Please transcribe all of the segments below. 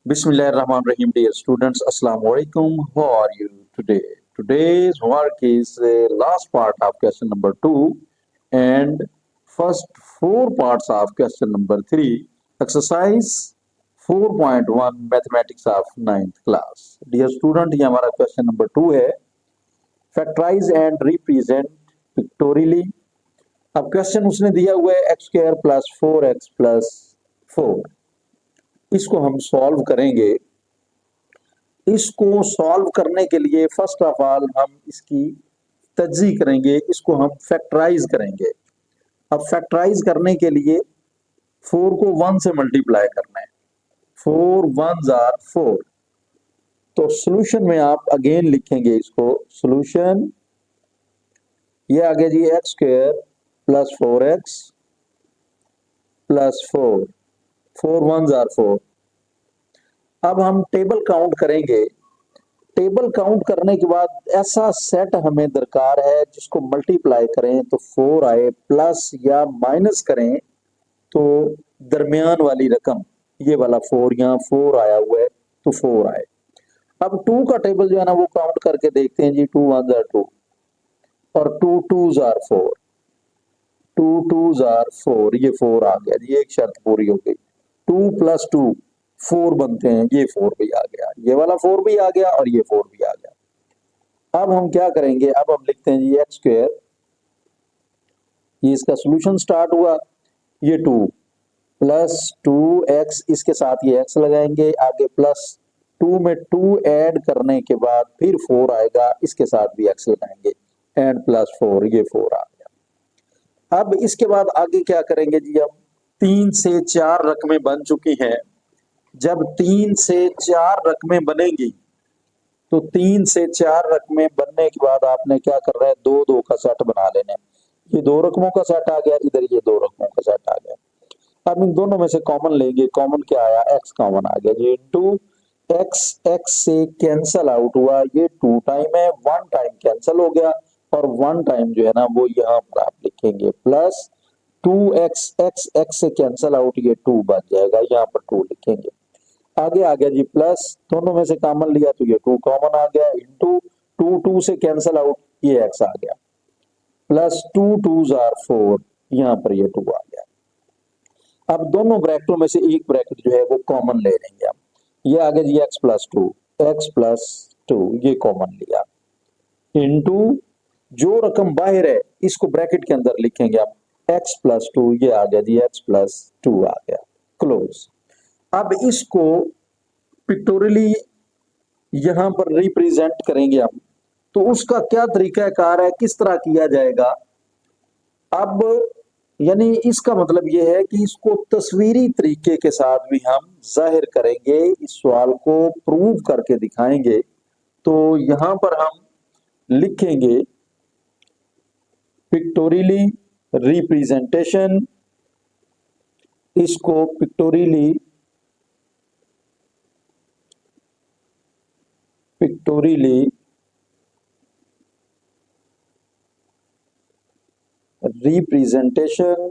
Bismillahirrahmanirrahim, dear students. Assalamu alaikum. How are you today? Today's work is the last part of question number 2 and first four parts of question number 3. Exercise 4.1 mathematics of ninth class. Dear student, ये हमारा question number 2 है. Factorize and represent pictorially. अब question उसने दिया हुआ है x square plus 4x plus 4. इसको हम सॉल्व करेंगे. इसको सॉल्व करने के लिए फर्स्ट ऑफ ऑल हम इसकी तज्जी करेंगे, इसको हम फैक्टराइज करेंगे. अब फैक्टराइज करने के लिए 4 को 1 से मल्टीप्लाई करना है. 4 1s आर 4. तो सॉल्यूशन में आप अगेन लिखेंगे इसको. सॉल्यूशन ये आ गया जी x square plus 4x plus 4. 4 1s are 4. अब हम टेबल काउंट करेंगे. टेबल काउंट करने के बाद ऐसा सेट हमें दरकार है जिसको मल्टीप्लाई करें तो 4 आए, प्लस या माइनस करें तो दरमियान वाली रकम ये वाला 4, यहाँ 4 आया हुआ है तो 4 आए. अब 2 का टेबल जो है ना वो काउंट करके देखते हैं जी. 2 1s आर 2 और 2 2s आर 4. 2 2s are 4. ये 4 आ गया जी, एक शर्त पूरी हो गई. 2 प्लस 2 4 बनते हैं, ये 4 भी आ गया, ये वाला 4 भी आ गया और ये 4 भी आ गया. अब हम क्या करेंगे, अब हम लिखते हैं जी x स्क्वायर, ये इसका सॉल्यूशन स्टार्ट हुआ, ये 2 प्लस 2x, इसके साथ ये x लगाएंगे, आगे प्लस 2 में 2 ऐड करने के बाद फिर 4 आएगा, इसके साथ भी x लगाएंगे एंड प्लस 4, ये 4 आ गया. अब इसके बाद आगे क्या करेंगे जी, अब 3 से 4 रकमें बन चुकी हैं. जब 3 से 4 रकमें बनेगी तो 3 से 4 रकमें बनने के बाद आपने क्या कर रहा है, 2 2 का सेट बना लेना. ये 2 रकमों का सेट आ गया, इधर ये 2 रकमों का सेट आ गया. अब इन दोनों में से कॉमन लेंगे. कॉमन क्या आया, x कॉमन आ गया जी. इनटू x से कैंसल आउट हुआ, ये 2 टाइम है, 1 टाइम कैंसल हो गया और 1 टाइम जो है ना वो यहाँ पर आप लिखेंगे प्लस 2x. x से कैंसल आउट, ये 2 बच जाएगा, यहाँ पर 2 लिखेंगे. आगे आ गया जी प्लस, दोनों में से कॉमन लिया तो ये 2 कॉमन आ गया, इनटू 2 2 से कैंसल आउट, ये x आ गया, प्लस 2 2s आर 4, यहाँ पर ये 2 आ गया. अब दोनों ब्रैकेटों में से एक ब्रैकेट जो है वो कॉमन ले लेंगे हम. ये आ गया जी x प्लस 2, ये कॉमन लिया, इनटू जो रकम बाहर है इसको ब्रैकेट के अंदर लिखेंगे आप, x प्लस 2, ये आ गया जी x प्लस 2 आ गया, क्लोज. अब इसको पिक्टोरियली यहां पर रिप्रेजेंट करेंगे हम, तो उसका क्या तरीका कार है, किस तरह किया जाएगा. अब यानी इसका मतलब यह है कि इसको तस्वीरी तरीके के साथ भी हम जाहिर करेंगे, इस सवाल को प्रूव करके दिखाएंगे. तो यहां पर हम लिखेंगे पिक्टोरियली रिप्रेजेंटेशन, इसको पिक्टोरियली रिप्रेजेंटेशन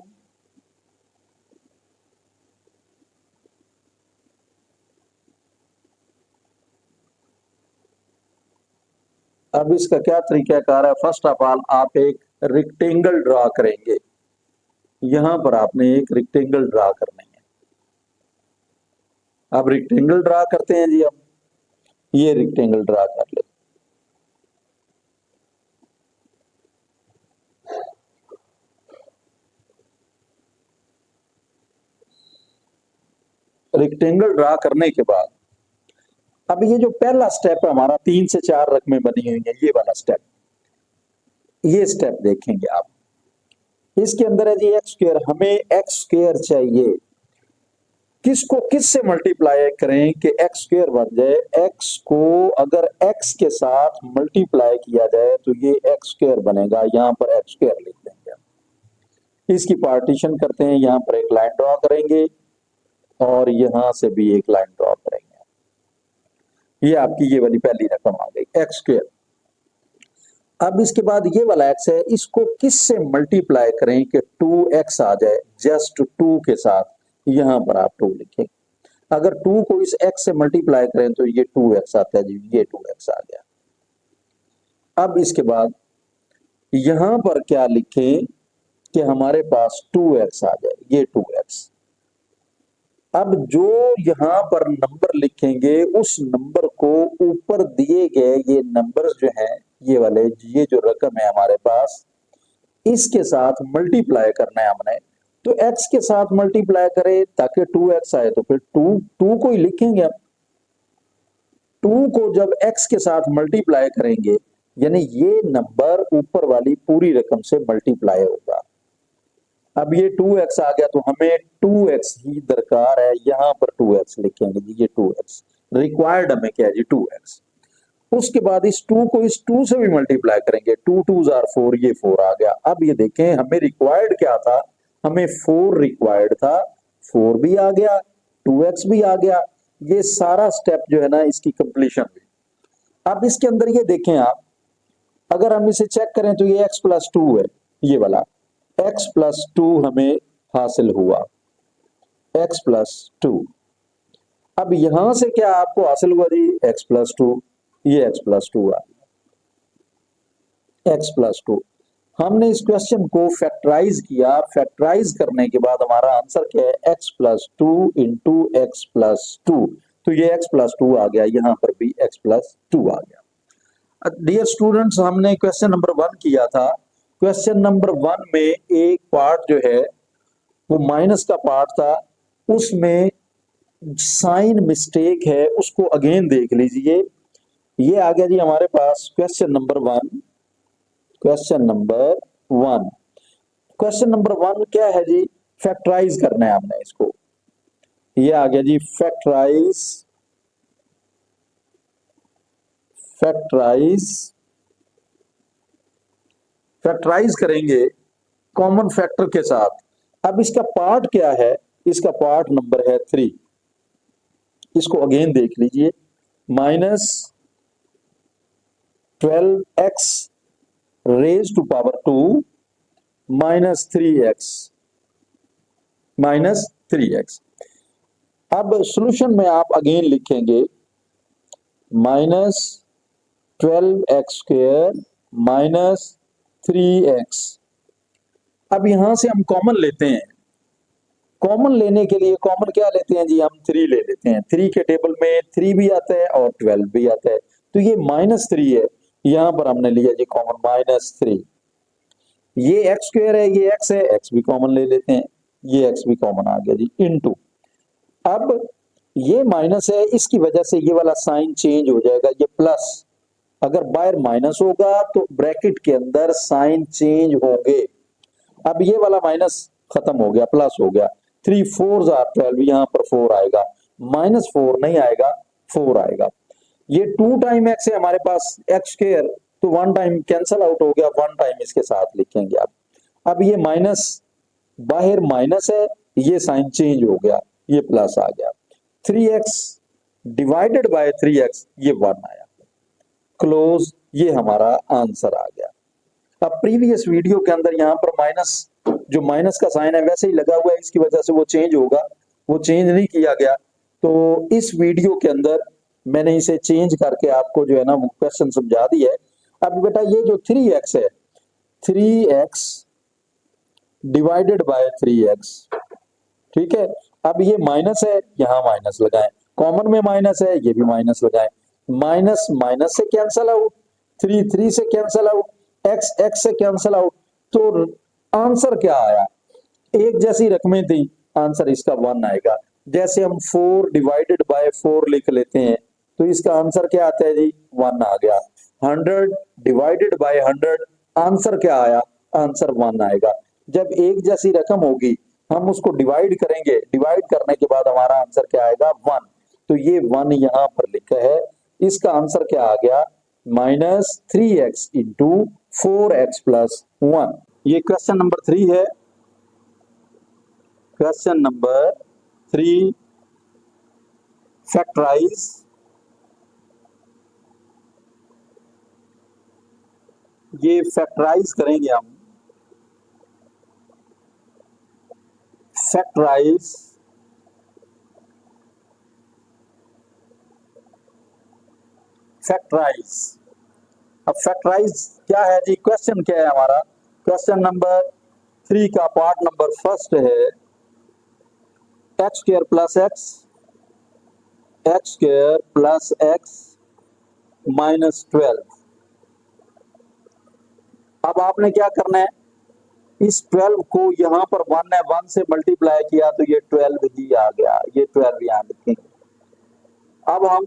अब इसका क्या तरीका कार है. फर्स्ट ऑफ ऑल आप एक रेक्टेंगल ड्रा करेंगे. यहां पर आपने एक रेक्टेंगल ड्रा करनी है. अब रेक्टेंगल ड्रा करते हैं जी. अब ये रेक्टेंगल ड्रा कर ले. रेक्टेंगल ड्रा करने के बाद अब ये जो पहला स्टेप है हमारा, 3 से 4 रकमें बनी हुई हैं, ये वाला स्टेप, ये स्टेप देखेंगे आप. इसके अंदर है जी x स्क्वायर, हमें x स्क्वायर चाहिए, किसको किस से मल्टीप्लाई करें कि x स्क्वायर बन जाए. x को अगर x के साथ मल्टीप्लाई किया जाए तो ये x स्क्वायर बनेगा, यहाँ पर x स्क्वायर लिख देंगे. इसकी पार्टीशन करते हैं, यहाँ पर एक लाइन ड्रॉ करेंगे और यहां से भी एक लाइन ड्रॉ करेंगे. ये आपकी ये वाली पहली रकम आ गई x स्क्वायर. अब इसके बाद ये वाला x है, इसको किस से मल्टीप्लाई करें कि 2x आ जाए, जस्ट 2 के साथ, यहां पर आप 2 लिखें. अगर 2 को इस x से मल्टीप्लाई करें तो ये 2x आता है जी, ये 2x आ गया। अब इसके बाद यहां पर क्या लिखें कि हमारे पास 2x आ जाए, ये 2x। अब जो यहां पर नंबर लिखेंगे उस नंबर को ऊपर दिए गए ये नंबर्स जो हैं, ये वाले, ये जो रकम है हमारे पास, इसके साथ मल्टीप्लाई करना है हमने। तो x के साथ मल्टीप्लाई करें ताकि 2x आए, तो फिर 2 को ही लिखेंगे हम। 2 को जब x के साथ मल्टीप्लाई करेंगे यानी ये नंबर ऊपर वाली पूरी रकम से मल्टीप्लाई होगा। अब ये 2x आ गया तो हमें 2x ही दरकार है, यहां पर 2x लिखेंगे जी, ये 2x रिक्वायर्ड हमें क्या है जी, 2x। उसके बाद इस 2 को इस 2 से भी मल्टीप्लाई करेंगे, 2 2 आर 4, ये 4 आ गया। अब ये देखें हमें रिक्वायर्ड क्या था, हमें 4 रिक्वायर्ड था, 4 भी आ गया, 2x भी आ गया। ये सारा स्टेप जो है ना इसकी कंप्लीशन हुई। अब इसके अंदर ये देखें आप, अगर हम इसे चेक करें तो ये x प्लस 2 है, ये वाला x प्लस 2 हमें हासिल हुआ, x प्लस 2। अब यहां से क्या आपको हासिल हुआ जी, x प्लस 2, ये x प्लस 2 आ गया, x प्लस 2। हमने इस क्वेश्चन को फैक्टराइज किया, फैक्टराइज करने के बाद हमारा आंसर क्या है, x plus 2 into x plus 2। तो ये x प्लस 2 आ गया, यहां पर भी x प्लस 2 आ गया। डियर स्टूडेंट्स, हमने क्वेश्चन नंबर 1 किया था। क्वेश्चन नंबर 1 में एक पार्ट जो है वो माइनस का पार्ट था, उसमें साइन मिस्टेक है, उसको अगेन देख लीजिए। ये आ गया जी हमारे पास question number 1। Question number 1, question number 1 क्या है जी, फैक्टराइज करना है हमने इसको। ये आ गया जी फैक्टराइज, फैक्टराइज, फैक्टराइज करेंगे कॉमन फैक्टर के साथ। अब इसका पार्ट क्या है, इसका पार्ट नंबर है 3। इसको अगेन देख लीजिए, minus 12x raise to power 2 minus 3x, minus 3x। अब सॉल्यूशन में आप अगेन लिखेंगे minus 12x square minus 3x। अब यहां से हम कॉमन लेते हैं, कॉमन लेने के लिए कॉमन क्या लेते हैं जी, हम 3 ले लेते हैं। 3 के टेबल में 3 भी आता है और 12 भी आता है, तो ये माइनस 3 है, यहां पर हमने लिया जी कॉमन माइनस 3। ये एक्स स्क्वायर है, ये एक्स है, एक्स भी कॉमन ले लेते हैं, ये एक्स भी कॉमन आ गया जी, इनटू। अब ये माइनस है, इसकी वजह से ये वाला साइन चेंज हो जाएगा, ये प्लस। अगर बाहर माइनस होगा तो ब्रैकेट के अंदर साइन चेंज होंगे। अब ये वाला माइनस खत्म हो गया, प्लस हो गया। 3 4 आर 12, यहां पर 4 आएगा, माइनस 4 नहीं आएगा, 4 आएगा। ये 2 टाइम एक्स है हमारे पास, एक्स स्क्वायर, तो 1 टाइम कैंसल आउट हो गया, 1 टाइम इसके साथ लिखेंगे आप। अब ये माइनस, बाहर माइनस है, ये साइन चेंज हो गया, ये प्लस आ गया। 3x डिवाइडेड बाय 3x, ये 1 आया, क्लोज, ये हमारा आंसर आ गया। अब प्रीवियस वीडियो के अंदर यहाँ पर माइनस, जो माइनस का साइन है वैसे ही लगा हुआ है, इसकी वजह से वो चेंज होगा, वो चेंज नहीं किया गया। तो इस वीडियो के अंदर मैंने इसे चेंज करके आपको जो है ना वो क्वेश्चन समझा दिया है। अब बेटा ये जो 3x है, 3x डिवाइडेड बाय 3x, ठीक है। अब ये माइनस है, यहां माइनस लगाएं, कॉमन में माइनस है, ये भी माइनस लगाएं, माइनस माइनस से कैंसल आउट, 3 3 से कैंसल आउट, x x से कैंसल आउट। तो आंसर क्या आया, एक जैसी रकमें थी, आंसर इसका 1 आएगा। जैसे हम 4 डिवाइडेड बाय 4 लिख लेते हैं, तो इसका आंसर क्या आता है जी, 1 आ गया। 100 डिवाइडेड बाय 100, आंसर क्या आया, आंसर 1 आएगा। जब एक जैसी रकम होगी हम उसको डिवाइड करेंगे, डिवाइड करने के बाद हमारा आंसर क्या आएगा, 1। तो ये 1 यहां पर लिखा है, इसका आंसर क्या आ गया, minus 3x into 4x plus 1। ये क्वेश्चन नंबर 3 है। क्वेश्चन नंबर 3, फैक्टराइज, ये फैक्टराइज करेंगे हम, फैक्टराइज फैक्टराइज। अब फैक्टराइज क्या है जी, क्वेश्चन क्या है हमारा, क्वेश्चन नंबर 3 का पार्ट नंबर फर्स्ट है x square plus x, x square plus x minus 12। अब आपने क्या करना है, इस 12 को यहाँ पर 1 है, 1 से मल्टीप्लाई किया तो ये 12 ही आ गया, ये 12 यहाँ लिखेंगे। अब हम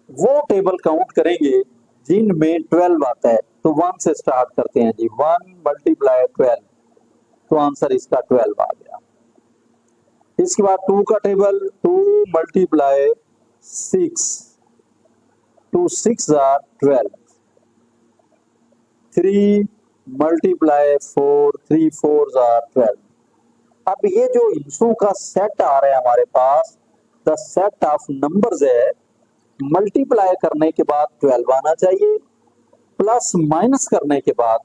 वो टेबल काउंट करेंगे जिनमें 12 आता है, तो 1 से स्टार्ट करते हैं जी, 1 मल्टीप्लाई 12, तो आंसर इसका 12 आ गया। इसके बाद 2 का table, 2 multiply 6, 2 6 are 12, 3 multiply 4, 3 4 are 12। अब ये जो इंचों का सेट आ रहा है हमारे पास, द सेट ऑफ नंबर्स है, मल्टीप्लाई करने के बाद 12 आना चाहिए, प्लस माइनस करने के बाद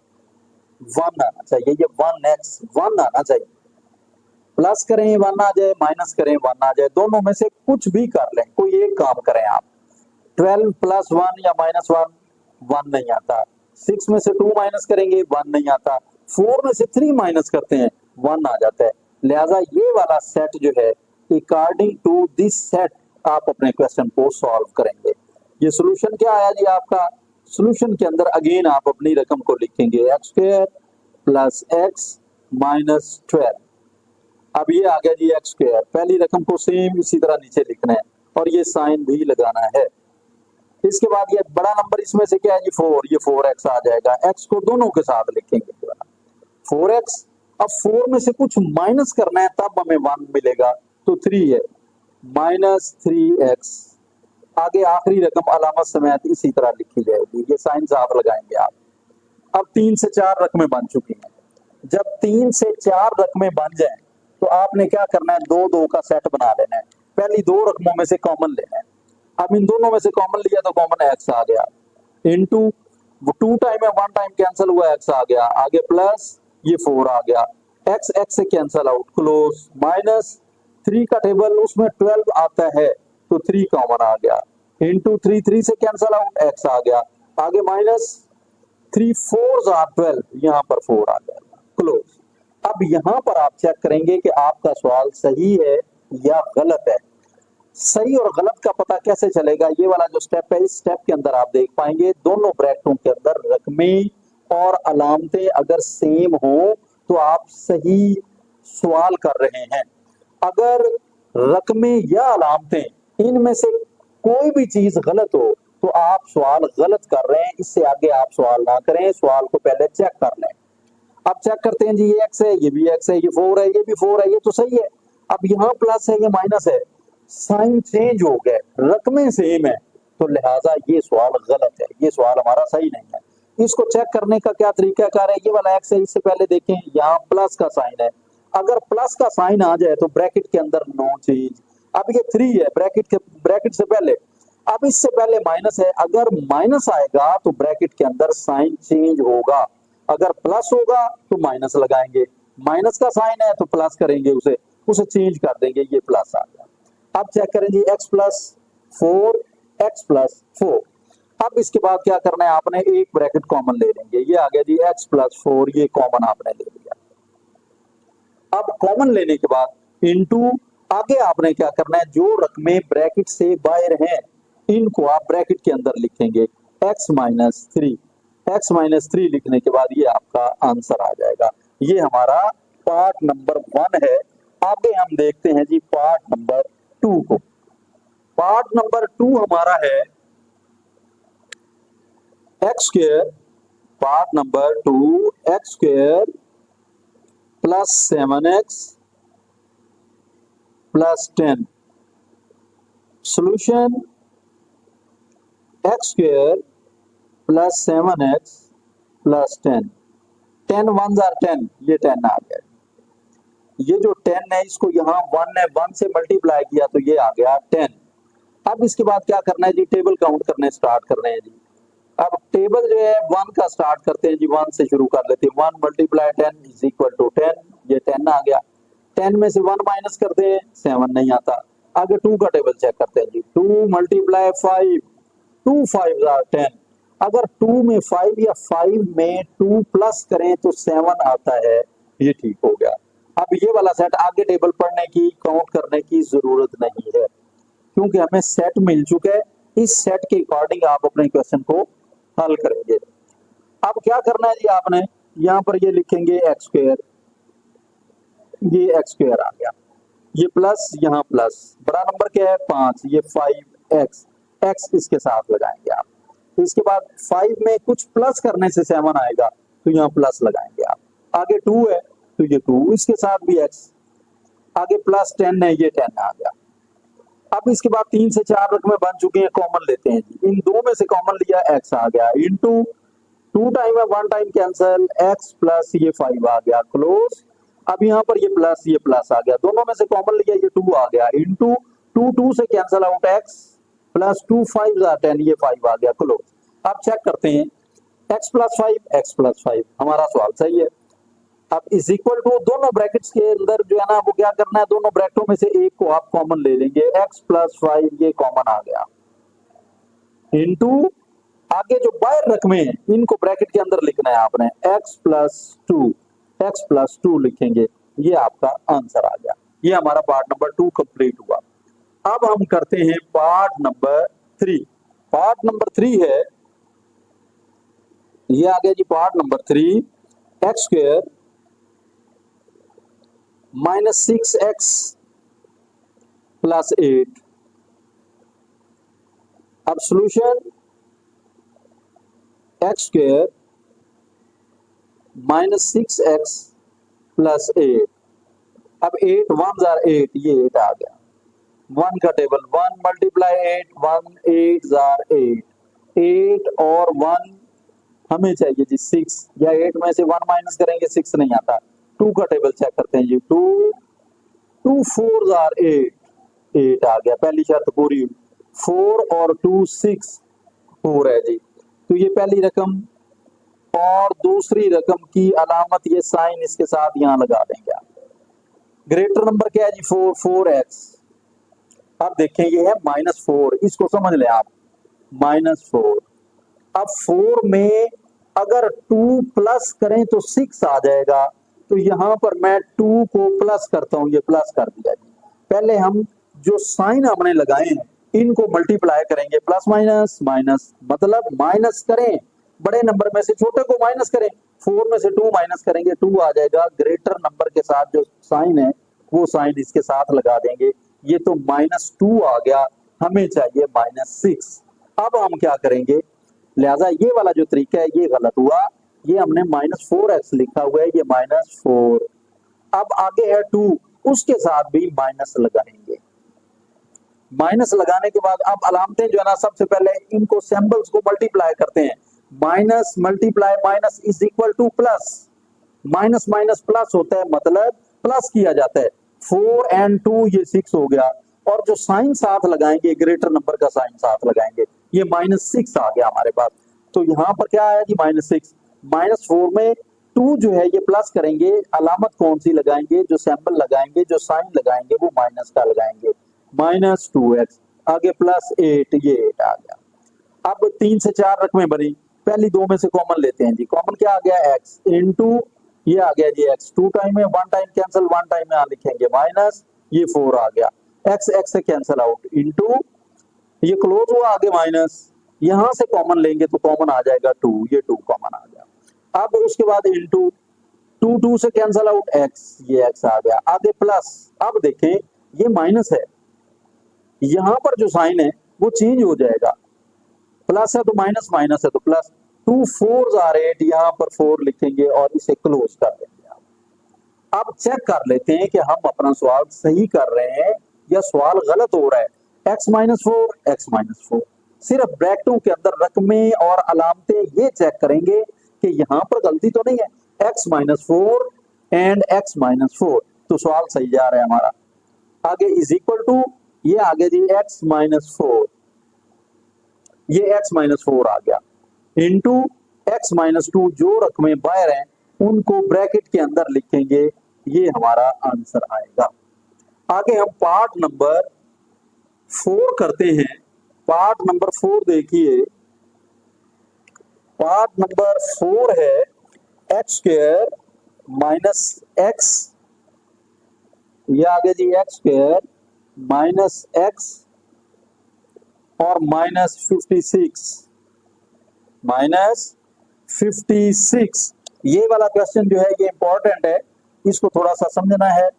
1 आना चाहिए, ये 1x 1 आना चाहिए। प्लस करें 1 आ जाए, माइनस करें 1 आ जाए, दोनों में से कुछ भी कर लें, कोई एक काम करें आप। 12 प्लस 1 या माइनस 1, 1 नहीं आता। 6 में से 2 माइनस करेंगे 1 नहीं आता। 4 में से 3 माइनस करते हैं 1 आ जाता है। लिहाजा ये वाला सेट जो है, अकॉर्डिंग टू दिस सेट आप अपने क्वेश्चन को सॉल्व करेंगे। ये सोल्यूशन क्या आया जी आपका, सोल्यूशन के अंदर अगेन आप अपनी रकम को लिखेंगे x square plus x minus 12। अब ये आ गया जी एक्स स्क्वायर, पहली रकम को सेम इसी तरह नीचे लिखना है और ये साइन भी लगाना है। इसके बाद ये बड़ा नंबर इसमें से क्या है जी 4, ये 4x आ जाएगा, x को दोनों के साथ लिखेंगे 4x। अब 4 में से कुछ माइनस करना है तब हमें 1 मिलेगा, तो 3 है, माइनस 3x। आगे आखिरी रकम अलामत समेत इसी तरह लिखी जाएगी, ये साइन साथ लगाएंगे आप। अब 3 से 4 रकमें बन चुकी हैं। जब 3 से 4 रकमें बन जाएं तो आपने क्या करना है, 2 2 का सेट बना लेना है, पहली 2 रकमों में से कॉमन लेना है। अब इन दोनों में से कॉमन लिया तो कॉमन x आ गया, इनटू 2 टाइम है 1 टाइम कैंसिल हुआ x आ गया, आगे प्लस ये 4 आ गया, x x से कैंसिल आउट, क्लोज, माइनस 3 का टेबल उसमें 12 आता है तो 3 कॉमन आ गया, इनटू 3 3 से कैंसिल आउट x आ गया, आगे माइनस 3 4 आर 12, यहाँ पर 4 आ गया, क्लोज। अब यहाँ पर आप चेक करेंगे कि आपका सवाल सही है या गलत है। सही और गलत का पता कैसे चलेगा, ये वाला जो स्टेप है, इस स्टेप के अंदर आप देख पाएंगे दोनों ब्रैकेटों के अंदर रकमें और अलामतें अगर सेम हो तो आप सही सवाल कर रहे हैं। अगर रकमें या अलामतें इनमें से कोई भी चीज गलत हो तो आप सवाल गलत कर रहे हैं, इससे आगे आप सवाल ना करें, सवाल को पहले चेक कर लें। अब चेक करते हैं जी, ये x है, ये भी x है, ये 4 है, ये भी 4 है, ये तो सही है। अब यहाँ प्लस है, ये माइनस है, साइन चेंज हो गए, रकमें सेम है, तो लिहाजा ये सवाल गलत है, ये सवाल हमारा सही नहीं है। इसको चेक करने का क्या तरीका कार है, ये वाला x है, इससे पहले देखें यहाँ प्लस का साइन है, अगर प्लस का साइन आ जाए तो ब्रैकेट के अंदर नो चेंज। अब ये 3 है, ब्रैकेट से पहले, अब इससे पहले माइनस है, अगर माइनस आएगा तो ब्रैकेट के अंदर साइन चेंज होगा, अगर प्लस होगा तो माइनस लगाएंगे, माइनस का साइन है तो प्लस करेंगे, उसे चेंज कर देंगे, ये प्लस आ गया। अब चेक करें जी x प्लस 4, x प्लस 4। अब इसके बाद क्या करना है, आपने एक ब्रैकेट कॉमन ले लेंगे, ये आ गया जी x प्लस 4, ये कॉमन आपने ले लिया। अब कॉमन लेने के बाद इनटू, आगे आपने क्या करना है, जो रकमें ब्रैकेट से बाहर हैं इनको आप ब्रैकेट के अंदर लिखेंगे x माइनस 3, x माइनस 3 लिखने के बाद ये आपका आंसर आ जाएगा। ये हमारा पार्ट नंबर 1 है। आगे हम देखते हैं जी पार्ट नंबर 2 को। पार्ट नंबर 2 हमारा है x square, part number 2 x square plus 7x plus 10। Solution x square plus 7x plus 10, 10 1 are 10, ये 10 आ गया। ये जो 10 है इसको यहाँ 1 है, 1 से मल्टीप्लाई किया तो ये आ गया 10। अब इसके बाद क्या करना है जी, टेबल काउंट करने स्टार्ट करने हैं जी। अब टेबल जो है 1 का स्टार्ट करते हैं जी, 1 से शुरू कर लेते हैं, 1 मल्टीप्लाई 10 इज इक्वल टू 10, ये 10 आ गया। 10 में से 1 माइनस करते हैं, 7 नहीं आता। आगे 2 का टेबल चेक करते हैं जी, 2 मल्टीप्लाई 5, 2 5 आर 10। अगर 2 में 5 या 5 में 2 प्लस करें तो 7 आता है, ये ठीक हो गया। अब ये वाला सेट आगे टेबल पढ़ने की, काउंट करने की जरूरत नहीं है, क्योंकि हमें सेट मिल चुका है। इस सेट के अकॉर्डिंग आप अपने क्वेश्चन को हल करेंगे। अब क्या करना है जी, आपने यहाँ पर ये लिखेंगे एक्स स्क्वायर, ये एक्स स्क्वायर आ गया, ये प्लस यहाँ प्लस, बड़ा नंबर क्या है 5, ये 5x, x इसके साथ लगाएंगे आप। तो इसके बाद 5 में कुछ प्लस करने से 7 आएगा, तो यहाँ प्लस लगाएंगे आप। आगे 2 है तो ये 2, इसके साथ भी x, आगे प्लस 10 है, ये 10 आ गया। अब इसके बाद 3 से 4 रकमें बन चुकी हैं, कॉमन लेते हैं जी। इन दो में से कॉमन लिया, x आ गया, इनटू 2 टाइम है 1 टाइम कैंसिल, x प्लस ये 5 आ गया, क्लोज। अब यहाँ पर ये प्लस आ गया, दोनों में से कॉमन लिया, ये 2 आ गया, इनटू 2 से कैंसिल आउट x प्लस 2 5 10, ये 5 आ गया, क्लोज। अब चेक करते हैं, x प्लस 5 हमारा सवाल सही है। अब इज इक्वल टू, दोनों ब्रैकेट्स के अंदर जो है ना, वो क्या करना है, दोनों ब्रैकेटों में से एक को आप कॉमन ले लेंगे, x प्लस 5 ये कॉमन आ गया, इनटू आगे जो बाहर रकमें हैं इनको ब्रैकेट के अंदर लिखना है आपने, x प्लस 2 लिखेंगे, ये आपका आंसर आ गया। ये हमारा पार्ट नंबर 2 कंप्लीट हुआ। अब हम करते हैं पार्ट नंबर 3। पार्ट नंबर 3 है, ये आ गया जी part number 3, x square minus 6x plus 8। अब solution x square minus 6x plus 8। अब 8 1 जार 8, ये 8 आ गया, 1 का टेबल 1 मल्टीप्लाई 8, 1 8 जार 8, 8 और 1 हमें चाहिए जी 6, या 8 में से 1 माइनस करेंगे 6 नहीं आता। 2 का टेबल चेक करते हैं जी, 2 4 जार 8, 8 आ गया, पहली शर्त पूरी। 4 और 2 6, 4 है जी। तो ये पहली रकम, और दूसरी रकम की अलामत ये साइन इसके साथ यहां लगा देंगे आप। ग्रेटर नंबर क्या है जी 4, 4x। अब देखें ये है -4, इसको समझ लें आप, -4। अब 4 में अगर 2 प्लस करें तो 6 आ जाएगा, तो यहां पर मैं 2 को प्लस करता हूं, ये प्लस कर दिया जी। पहले हम जो साइन हमने लगाए हैं इनको मल्टीप्लाई करेंगे, प्लस माइनस माइनस, मतलब माइनस करें, बड़े नंबर में से छोटे को माइनस करें, 4 में से 2 माइनस करेंगे, 2 आ जाएगा। ग्रेटर नंबर के साथ जो साइन है वो साइन इसके साथ लगा देंगे, ये तो -2 आ गया, हमें चाहिए -6। अब हम क्या करेंगे, लिहाजा ये वाला जो तरीका है ये गलत हुआ, ये हमने -4x लिखा हुआ है, ये -4। अब आगे है 2, उसके साथ भी माइनस लगाएंगे। माइनस लगाने के बाद अब अलामतें जो है ना, सबसे पहले इनको सिंबल्स को मल्टीप्लाई करते हैं, minus multiply minus is equal two plus, minus minus plus होता है, मतलब प्लस किया जाता है। 4 और 2 ये 6 हो गया, और जो साइन साथ लगाएंगे, ग्रेटर नंबर का साइन साथ लगाएंगे, ये -6 आ गया हमारे पास। तो यहाँ पर क्या आया जी -6। -4 में 2 जो है ये प्लस करेंगे, अलामत कौन सी लगाएंगे, जो सैंपल लगाएंगे, जो साइन लगाएंगे वो माइनस का लगाएंगे, -2x। आगे +8, ये 8 आ गया। अब 3 से 4 रकमें बनी, पहली 2 में से कॉमन लेते हैं जी। कॉमन क्या आ गया, x इनटू ये आ गया जी x, 2 टाइम में 1 टाइम कैंसिल, 1 टाइम में यहां लिखेंगे माइनस, ये 4 आ गया, x x से कैंसिल आउट, इनटू ये क्लोज हुआ, आगे माइनस, यहां से कॉमन लेंगे तो कॉमन आ जाएगा 2, ये 2 कॉमन आ गया। अब उसके बाद इनटू 2 से कैंसिल आउट x, ये x आ गया, आगे प्लस। अब देखें ये माइनस है, यहां पर जो साइन है वो चेंज हो जाएगा, प्लस है तो माइनस, माइनस है तो प्लस। 2 4 जार 8, यहाँ पर 4 लिखेंगे और इसे क्लोज कर देंगे। अब चेक कर लेते हैं कि हम अपना सवाल सही कर रहे हैं या सवाल गलत हो रहा है। x-4 सिर्फ ब्रैकेटों के अंदर रकमें और अलामतें ये चेक करेंगे कि यहाँ पर गलती तो नहीं है, x-4 एंड x-4, तो सवाल सही जा रहा है हमारा। आगे इज इक्वल टू, ये आगे जी x-4, ये x-4 आ गया, इनटू x-2, जो रकमें बाहर हैं उनको ब्रैकेट के अंदर लिखेंगे, ये हमारा आंसर आएगा। आगे हम पार्ट नंबर 4 करते हैं। पार्ट नंबर 4 देखिए, पार्ट नंबर 4 है एक्स स्क्वायर माइनस एक्स, ये आगे जी एक्स स्क्वायर माइनस एक्स और -56 ये वाला क्वेश्चन जो है ये इंपॉर्टेंट है, इसको थोड़ा सा समझना है,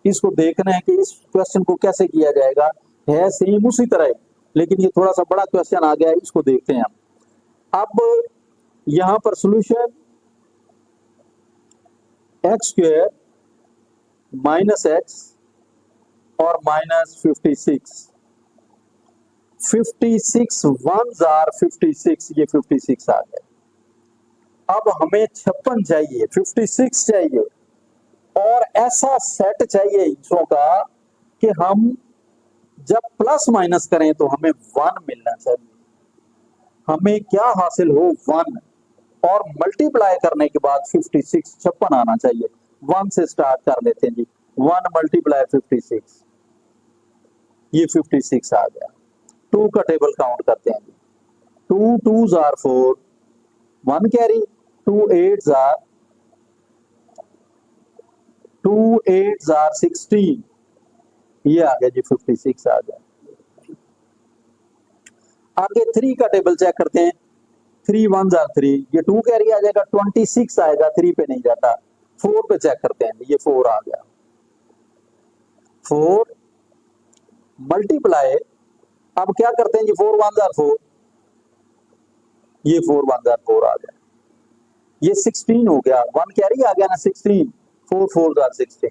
इसको देखना है कि इस क्वेश्चन को कैसे किया जाएगा। है सेम उसी तरह ही, लेकिन ये थोड़ा सा बड़ा क्वेश्चन आ गया है, इसको देखते हैं हम। अब यहां पर solution x square minus x और -56, 56 1s आर 56, ये 56 आ गया। अब हमें 56 चाहिए, 56 चाहिए और ऐसा सेट चाहिए इंचों का कि हम जब प्लस माइनस करें तो हमें 1 मिलना चाहिए। हमें क्या हासिल हो 1 और मल्टीप्लाई करने के बाद 56 आना चाहिए। 1 से स्टार्ट कर लेते हैं जी, 1 मल्टीप्लाई 56, ये 56 आ गया। 2 का टेबल काउंट करते हैं जी, 2 2s are 4, 1 carry, 2 8s are 16, ये आ गया जी 56 आ गया। आगे 3 का टेबल चेक करते हैं, 3 1s आर 3, ये 2 कैरी आ जाएगा, 26 आएगा, 3 पे नहीं जाता। 4 पे चेक करते हैं, ये 4 आ गया। 4 मल्टीप्लाई, अब क्या करते हैं जी, 4 1s आर 4, ये 4 1s आर 4 आ गया, ये 16 हो गया, 1 कैरी आ गया ना 16, 4 4s आर 16,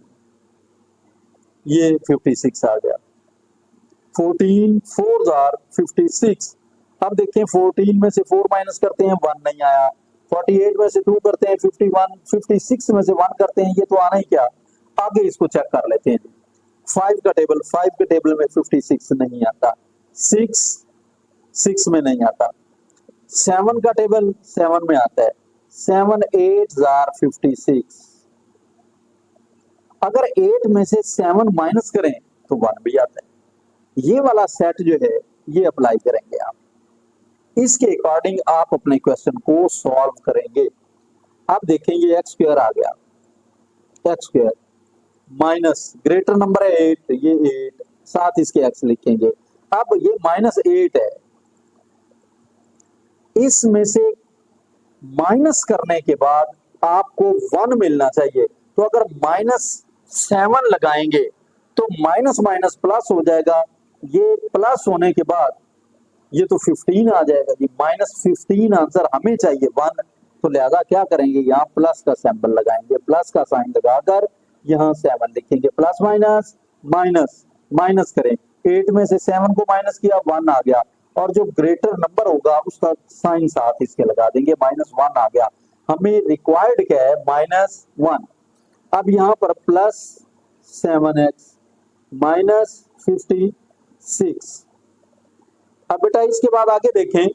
ये 56 आ गया। 14 4s आर 56। अब देखें 14 में से 4 माइनस करते हैं, 1 नहीं आया। 48 में से 2 करते हैं 51, 56 में से 1 करते हैं, ये तो आना ही क्या। आगे इसको चेक कर लेते हैं। 5 का टेबल, 5 के टेबल में 56 नहीं आता, 6 में नहीं आता। 7 का टेबल 7 में आता है, 7 8s आर 56। अगर 8 में से 7 माइनस करें तो 1 भी आता है। ये वाला सेट जो है ये अप्लाई करेंगे आप, इसके अकॉर्डिंग आप अपने क्वेश्चन को सॉल्व करेंगे। आप देखेंगे एक्स स्क्वायर आ गया, x square minus greater number है 8, ये 8 साथ इसके एक्स लिखेंगे। अब ये -8 है, इसमें से माइनस करने के बाद आपको 1 मिलना चाहिए। तो अगर -7 लगाएंगे तो माइनस माइनस प्लस हो जाएगा, ये प्लस होने के बाद ये तो 15 आ जाएगा जी। -15 आंसर हमें चाहिए 1, तो लिहाजा क्या करेंगे, यहाँ प्लस का सिंबल लगाएंगे, प्लस का साइन लगाकर यहाँ 7 लिखेंगे। प्लस माइनस माइनस माइनस करें, 8 में से 7 को माइनस किया, 1 आ गया, और जो ग्रेटर नंबर होगा उसका साइन साथ इसके लगा देंगे, -1 आ गया। हमें रिक्वायर्ड क्या है, -1। अब यहाँ पर +7x -56। अब बेटा इसके बाद आगे देखें,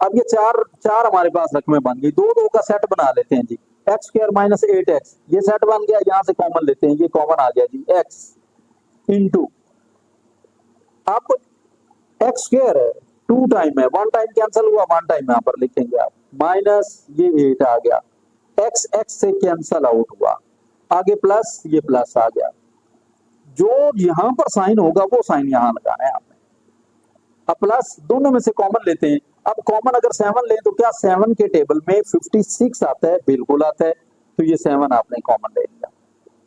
अब ये चार हमारे पास रकमें बन गई, 2 2 का सेट बना लेते हैं जी। एक्स स्क्वायर -8x, ये सेट बन गया, यहां से कॉमन लेते हैं, ये कॉमन आ गया जी, x इंटू, अब एक्स स्क्वायर है 2 टाइम है, 1 टाइम कैंसिल हुआ, 1 टाइम यहाँ पर लिखेंगे आप, माइनस ये 8 आ गया, x x से कैंसिल आउट हुआ, आगे प्लस, ये प्लस आ गया। जो यहां पर साइन होगा वो साइन यहां लगाना है आपने। अब प्लस दोनों में से कॉमन लेते हैं, अब कॉमन अगर 7 लें तो क्या 7 के टेबल में 56 आता है, बिल्कुल आता है, तो ये 7 आपने कॉमन ले लिया,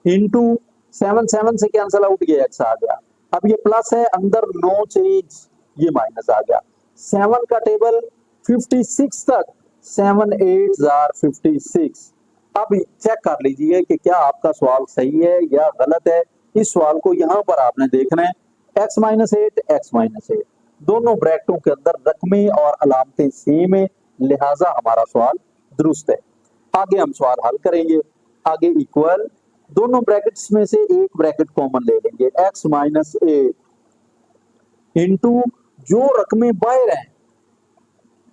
इंटू 7 से कैंसिल आउट, ये x आ गया। अब ये प्लस है, अंदर नो चेंज, ये माइनस आ गया। 7 का टेबल 56 तक, 7 8s आर 56। अब चेक कर लीजिए कि क्या आपका सवाल सही है या गलत है। इस सवाल को यहां पर आपने देखना है, x -8 x -8 दोनों ब्रैकेटों के अंदर रकमें और अलामतें सेम है, लिहाजा हमारा सवाल दुरुस्त है। आगे हम सवाल हल करेंगे। आगे इक्वल, दोनों ब्रैकेट्स में से एक ब्रैकेट कॉमन ले लेंगे, x -8 इंटू जो रकमें बाहर हैं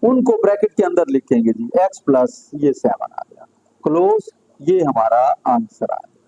उनको ब्रैकेट के अंदर लिखेंगे जी, x प्लस ये 7 आ गया, क्लोज, ये हमारा आंसर आ गया।